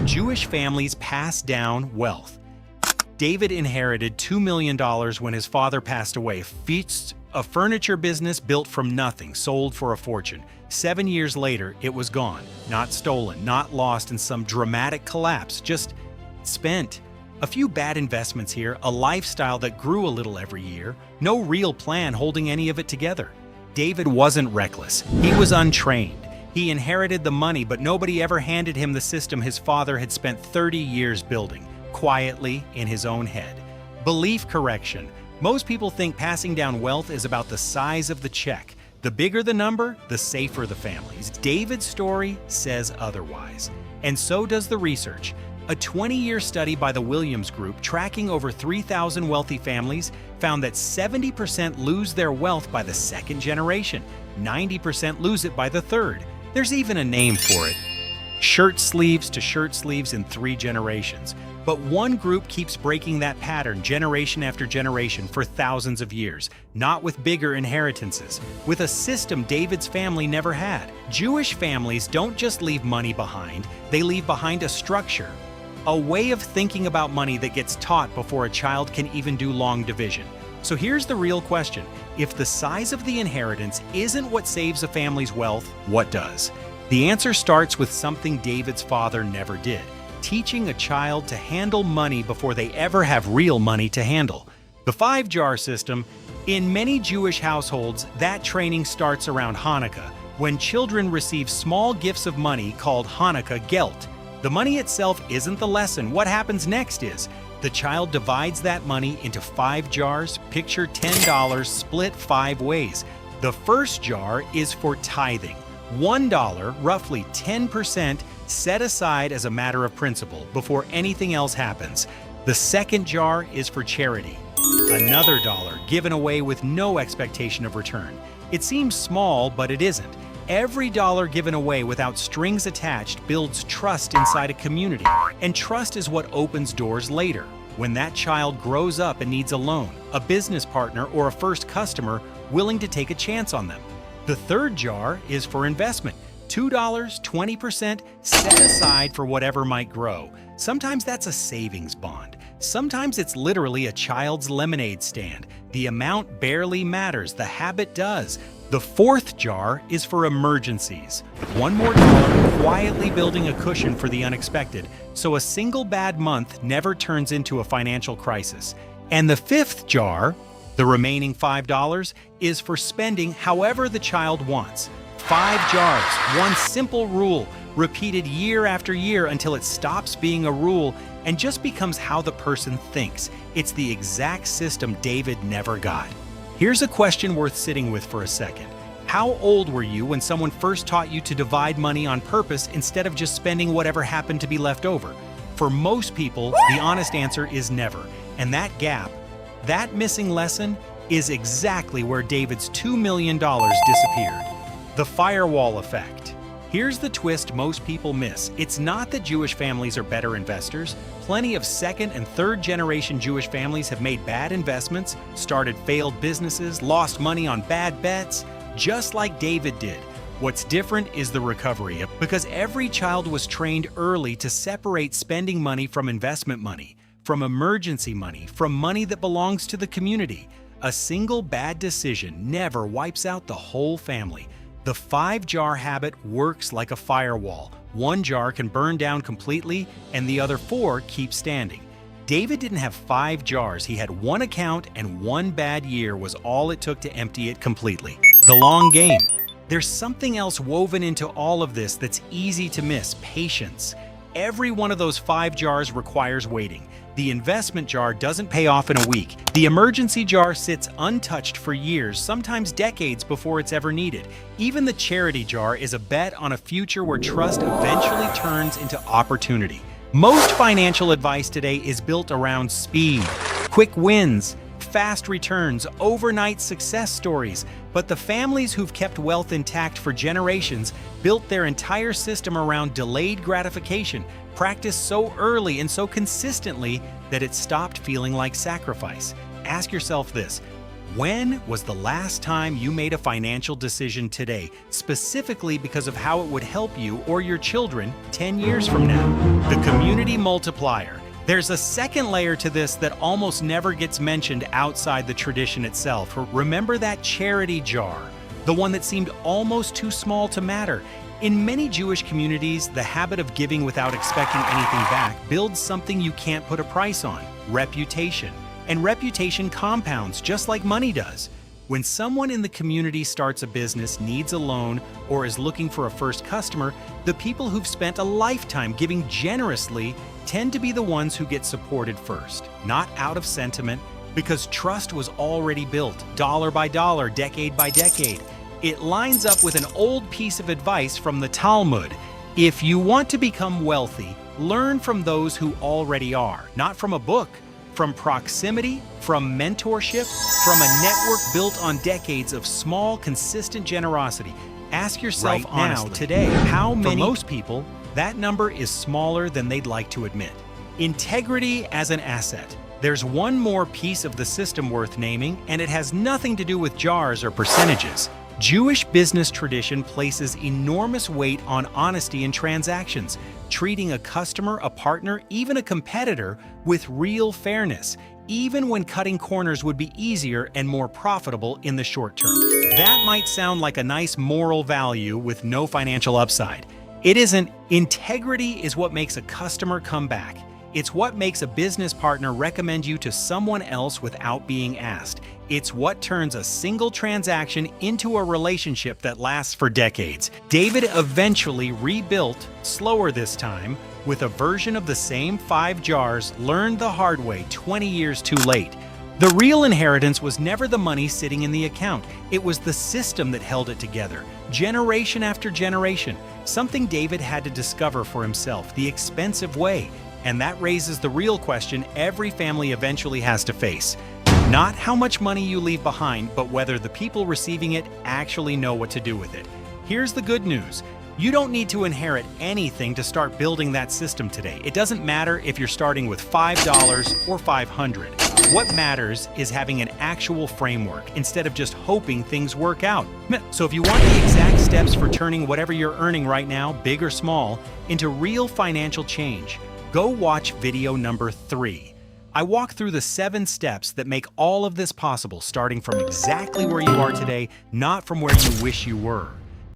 Jewish families pass down wealth. David inherited $2 million when his father passed away. Feats, a furniture business built from nothing, sold for a fortune. 7 years later, it was gone. Not stolen, not lost in some dramatic collapse, just spent. A few bad investments here, a lifestyle that grew a little every year, no real plan holding any of it together. David wasn't reckless. He was untrained. He inherited the money, but nobody ever handed him the system his father had spent 30 years building, quietly in his own head. Belief correction. Most people think passing down wealth is about the size of the check. The bigger the number, the safer the families. David's story says otherwise. And so does the research. A 20-year study by the Williams Group tracking over 3,000 wealthy families found that 70% lose their wealth by the second generation, 90% lose it by the third. There's even a name for it. Shirt sleeves to shirt sleeves in 3 generations. But one group keeps breaking that pattern generation after generation for thousands of years, not with bigger inheritances, with a system David's family never had. Jewish families don't just leave money behind, they leave behind a structure, a way of thinking about money that gets taught before a child can even do long division. So here's the real question. If the size of the inheritance isn't what saves a family's wealth, what does? The answer starts with something David's father never did: teaching a child to handle money before they ever have real money to handle. The 5-jar system. In many Jewish households, that training starts around Hanukkah, when children receive small gifts of money called Hanukkah gelt. The money itself isn't the lesson. What happens next is, the child divides that money into 5 jars, picture $10 split 5 ways. The first jar is for tithing. $1, roughly 10%, set aside as a matter of principle before anything else happens. The second jar is for charity. Another dollar given away with no expectation of return. It seems small, but it isn't. Every dollar given away without strings attached builds trust inside a community, and trust is what opens doors later. When that child grows up and needs a loan, a business partner, or a first customer willing to take a chance on them. The third jar is for investment. $2, 20%, set aside for whatever might grow. Sometimes that's a savings bond. Sometimes it's literally a child's lemonade stand. The amount barely matters, the habit does. The fourth jar is for emergencies. One more dollar, quietly building a cushion for the unexpected, so a single bad month never turns into a financial crisis. And the fifth jar, the remaining $5, is for spending however the child wants. 5 jars, one simple rule, repeated year after year until it stops being a rule and just becomes how the person thinks. It's the exact system David never got. Here's a question worth sitting with for a second. How old were you when someone first taught you to divide money on purpose instead of just spending whatever happened to be left over? For most people, the honest answer is never. And that gap, that missing lesson, is exactly where David's $2 million disappeared. The Firewall Effect. Here's the twist most people miss. It's not that Jewish families are better investors. Plenty of second and third generation Jewish families have made bad investments, started failed businesses, lost money on bad bets, just like David did. What's different is the recovery, because every child was trained early to separate spending money from investment money, from emergency money, from money that belongs to the community. A single bad decision never wipes out the whole family. The 5-jar habit works like a firewall. One jar can burn down completely, and the other 4 keep standing. David didn't have 5 jars. He had one account, and one bad year was all it took to empty it completely. The long game. There's something else woven into all of this that's easy to miss: patience. Every one of those 5 jars requires waiting. The investment jar doesn't pay off in a week. The emergency jar sits untouched for years, sometimes decades before it's ever needed. Even the charity jar is a bet on a future where trust eventually turns into opportunity. Most financial advice today is built around speed, quick wins, fast returns, overnight success stories. But the families who've kept wealth intact for generations built their entire system around delayed gratification, practiced so early and so consistently that it stopped feeling like sacrifice. Ask yourself this: When was the last time you made a financial decision today, specifically because of how it would help you or your children 10 years from now? The Community Multiplier. There's a second layer to this that almost never gets mentioned outside the tradition itself. Remember that charity jar, the one that seemed almost too small to matter? In many Jewish communities, the habit of giving without expecting anything back builds something you can't put a price on: reputation. And reputation compounds just like money does. When someone in the community starts a business, needs a loan, or is looking for a first customer, the people who've spent a lifetime giving generously tend to be the ones who get supported first, not out of sentiment, because trust was already built, dollar by dollar, decade by decade. It lines up with an old piece of advice from the Talmud. If you want to become wealthy, learn from those who already are, not from a book. From proximity, from mentorship, from a network built on decades of small, consistent generosity. Ask yourself honestly, today, how many? For most people, that number is smaller than they'd like to admit. Integrity as an asset. There's one more piece of the system worth naming, and it has nothing to do with jars or percentages. Jewish business tradition places enormous weight on honesty in transactions, treating a customer, a partner, even a competitor with real fairness, even when cutting corners would be easier and more profitable in the short term. That might sound like a nice moral value with no financial upside. It isn't. Integrity is what makes a customer come back. It's what makes a business partner recommend you to someone else without being asked. It's what turns a single transaction into a relationship that lasts for decades. David eventually rebuilt, slower this time, with a version of the same 5 jars learned the hard way 20 years too late. The real inheritance was never the money sitting in the account. It was the system that held it together, generation after generation. Something David had to discover for himself, the expensive way. And that raises the real question every family eventually has to face. Not how much money you leave behind, but whether the people receiving it actually know what to do with it. Here's the good news. You don't need to inherit anything to start building that system today. It doesn't matter if you're starting with $5 or $500. What matters is having an actual framework instead of just hoping things work out. So if you want the exact steps for turning whatever you're earning right now, big or small, into real financial change, go watch video number 3. I walk through the 7 steps that make all of this possible, starting from exactly where you are today, not from where you wish you were.